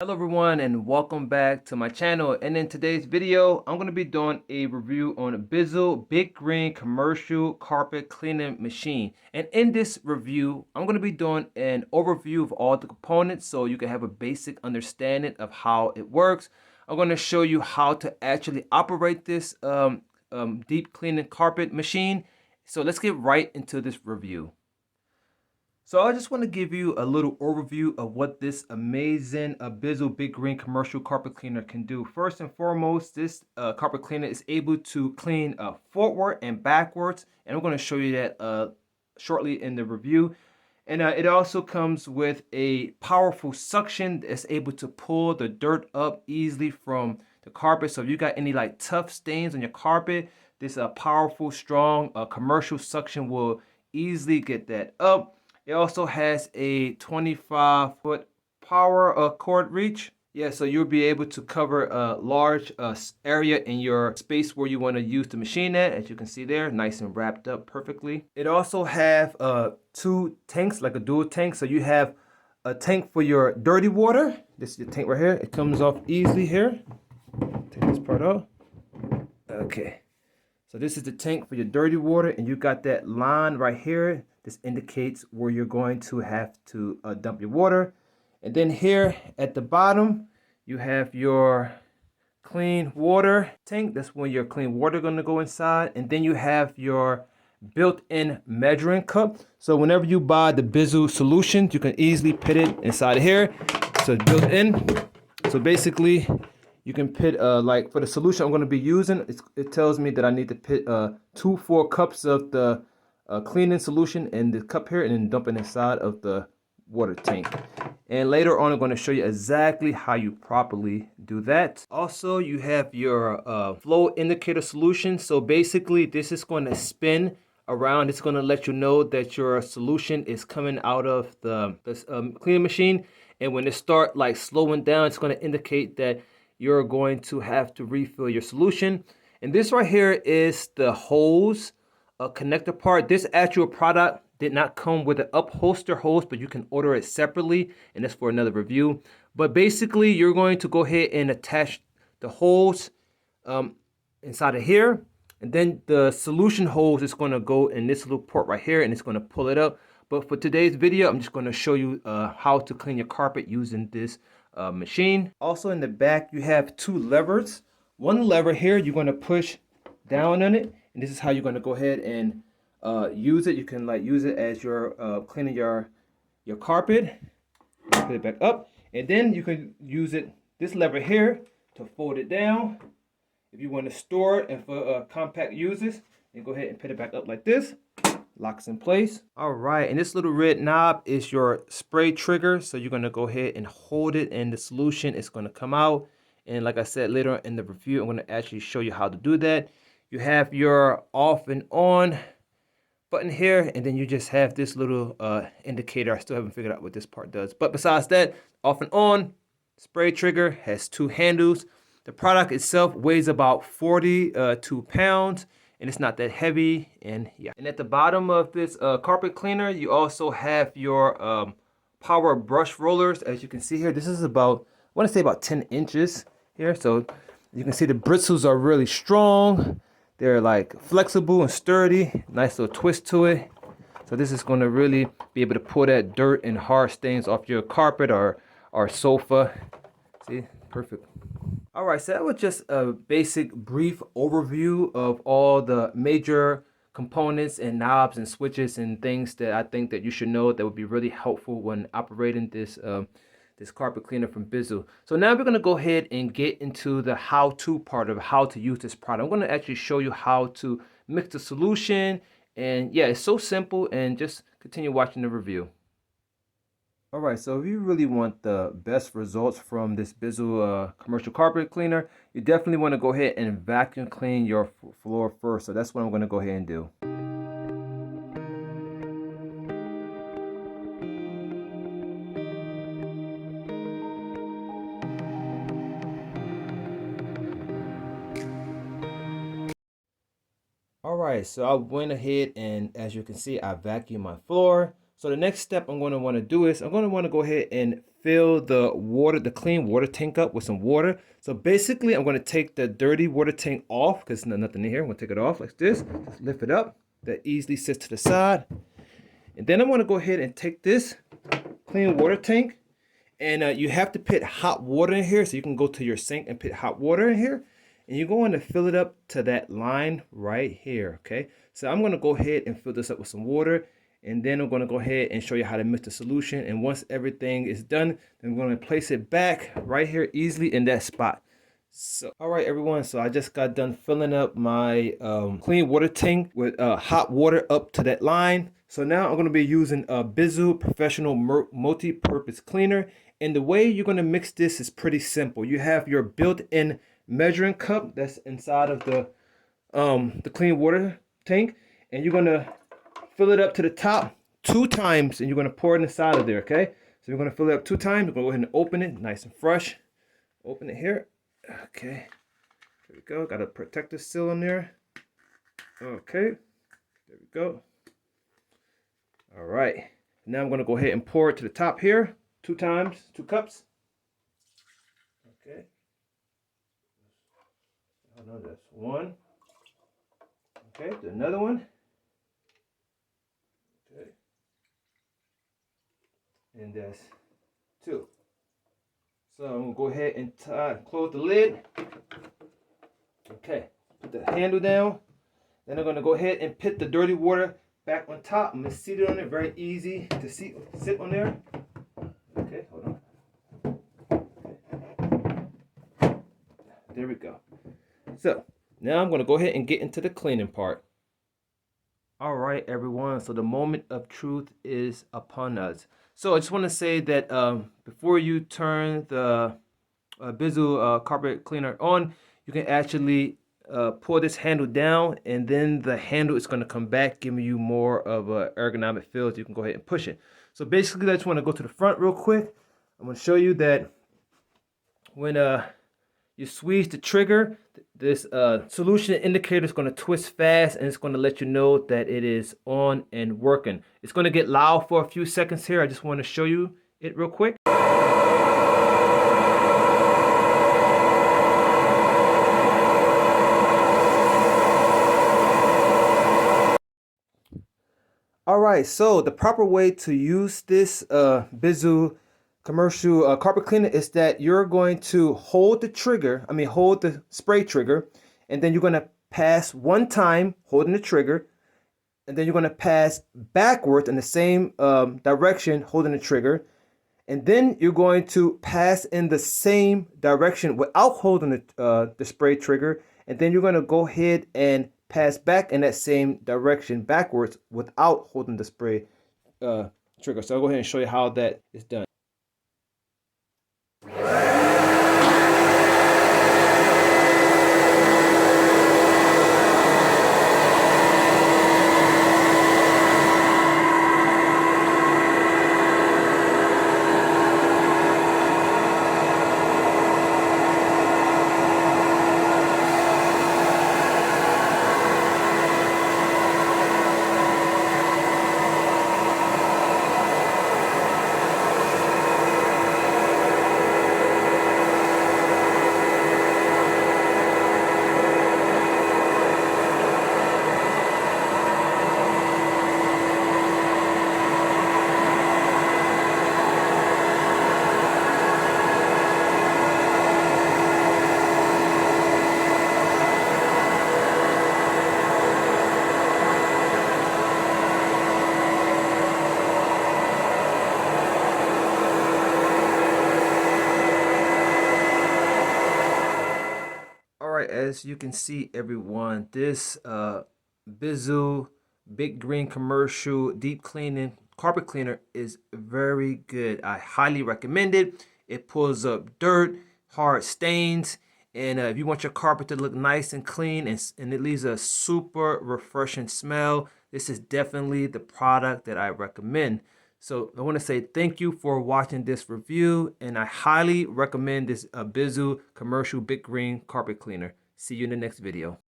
Hello everyone and welcome back to my channel. And in today's video I'm going to be doing a review on a Bissell BigGreen commercial carpet cleaning machine. And in this review I'm going to be doing an overview of all the components so you can have a basic understanding of how it works. I'm going to show you how to actually operate this deep cleaning carpet machine. So let's get right into this review. So I just want to give you a little overview of what this amazing Bissell BigGreen commercial carpet cleaner can do. First and foremost, this carpet cleaner is able to clean forward and backwards, and I'm going to show you that shortly in the review. And it also comes with a powerful suction that's able to pull the dirt up easily from the carpet. So if you got any like tough stains on your carpet, this powerful, strong commercial suction will easily get that up. It also has a 25-foot power cord reach. Yeah, so you'll be able to cover a large area in your space where you want to use the machine at. As you can see there, nice and wrapped up perfectly. It also have two tanks, like a dual tank. So you have a tank for your dirty water. This is the tank right here. It comes off easily here. Take this part off. Okay. So this is the tank for your dirty water, and you got that line right here. This indicates where you're going to have to dump your water. And then here at the bottom, you have your clean water tank. That's when your clean water going to go inside. And then you have your built-in measuring cup. So whenever you buy the Bissell solution, you can easily put it inside of here. So it's built in. So basically, you can put, like for the solution I'm going to be using, it tells me that I need to put 4 cups of the cleaning solution in the cup here and then dump it inside of the water tank. And later on I'm going to show you exactly how you properly do that. Also, you have your flow indicator solution. So basically this is going to spin around. It's going to let you know that your solution is coming out of the cleaning machine. And when it start like slowing down, it's going to indicate that you're going to have to refill your solution. And this right here is the hose connector part. This actual product did not come with an upholster hose, but you can order it separately, and that's for another review. But basically, you're going to go ahead and attach the hose inside of here, and then the solution hose is going to go in this little port right here, and it's going to pull it up. But for today's video, I'm just going to show you how to clean your carpet using this machine. Also in the back, you have 2 levers. One lever here, you're going to push down on it, and this is how you're going to go ahead and use it. You can like use it as you're cleaning your carpet. Put it back up, and then you can use it, this lever here, to fold it down. If you want to store it and for compact uses, then go ahead and put it back up like this. Locks in place. All right, and this little red knob is your spray trigger. So you're gonna go ahead and hold it, and the solution is gonna come out. And like I said, later in the review, I'm gonna actually show you how to do that. You have your off and on button here, and then you just have this little indicator. I still haven't figured out what this part does. But besides that, off and on, spray trigger has 2 handles. The product itself weighs about 42 pounds. And it's not that heavy, and yeah. And at the bottom of this carpet cleaner, you also have your power brush rollers. As you can see here, this is about, I want to say about 10 inches here. So you can see the bristles are really strong. They're like flexible and sturdy. Nice little twist to it. So this is going to really be able to pull that dirt and hard stains off your carpet or sofa. See, perfect. All right, so that was just a basic brief overview of all the major components and knobs and switches and things that I think that you should know that would be really helpful when operating this this carpet cleaner from Bissell. So now we're going to go ahead and get into the how-to part of how to use this product. I'm going to actually show you how to mix the solution, and yeah, it's so simple, and just continue watching the review. All right, so if you really want the best results from this Bissell commercial carpet cleaner, you definitely want to go ahead and vacuum clean your floor first. So that's what I'm going to go ahead and do. All right, so I went ahead and, as you can see, I vacuumed my floor. So the next step I'm going to want to do is I'm going to want to go ahead and fill the clean water tank up with some water. So basically, I'm going to take the dirty water tank off because there's nothing in here. I'm going to take it off like this. Just lift it up. That easily sits to the side. And then I'm going to go ahead and take this clean water tank. And you have to put hot water in here. So you can go to your sink and put hot water in here. And you're going to fill it up to that line right here, okay? So I'm going to go ahead and fill this up with some water. And then I'm going to go ahead and show you how to mix the solution. And once everything is done, then I'm going to place it back right here easily in that spot. So, all right, everyone. So I just got done filling up my clean water tank with hot water up to that line. So now I'm going to be using a Bissell Professional Multi-Purpose Cleaner. And the way you're going to mix this is pretty simple. You have your built-in measuring cup that's inside of the clean water tank, and you're going to fill it up to the top 2 times, and you're going to pour it inside of there, okay? So you're going to fill it up 2 times. We're going to go ahead and open it nice and fresh. Open it here. Okay. There we go. Got a protective seal in there. Okay. There we go. All right. Now I'm going to go ahead and pour it to the top here 2 times, 2 cups. Okay. Oh no, that's 1. Okay, do another one. Okay. And that's 2. So I'm gonna go ahead and close the lid. Okay, put the handle down. Then I'm gonna go ahead and put the dirty water back on top. I'm gonna seat it on it, very easy to sit on there. Okay, hold on. Okay. There we go. So now I'm going to go ahead and get into the cleaning part. All right, everyone. So the moment of truth is upon us. So I just want to say that before you turn the Bissell carpet cleaner on, you can actually pull this handle down, and then the handle is going to come back, giving you more of a ergonomic feel. So you can go ahead and push it. So basically, I just want to go to the front real quick. I'm going to show you that when you squeeze the trigger, this solution indicator is going to twist fast, and it's going to let you know that it is on and working. It's going to get loud for a few seconds here. I just want to show you it real quick. All right, so the proper way to use this Bissell commercial carpet cleaner is that you're going to hold the spray trigger, and then you're going to pass 1 time holding the trigger, and then you're going to pass backwards in the same direction holding the trigger, and then you're going to pass in the same direction without holding the spray trigger, and then you're going to go ahead and pass back in that same direction backwards without holding the spray trigger. So I'll go ahead and show you how that is done. As you can see, everyone, this Bissell BigGreen commercial deep cleaning carpet cleaner is very good. I highly recommend it. It pulls up dirt, hard stains, and if you want your carpet to look nice and clean and it leaves a super refreshing smell, this is definitely the product that I recommend. So I want to say thank you for watching this review, and I highly recommend this Bissell commercial BigGreen carpet cleaner. See you in the next video.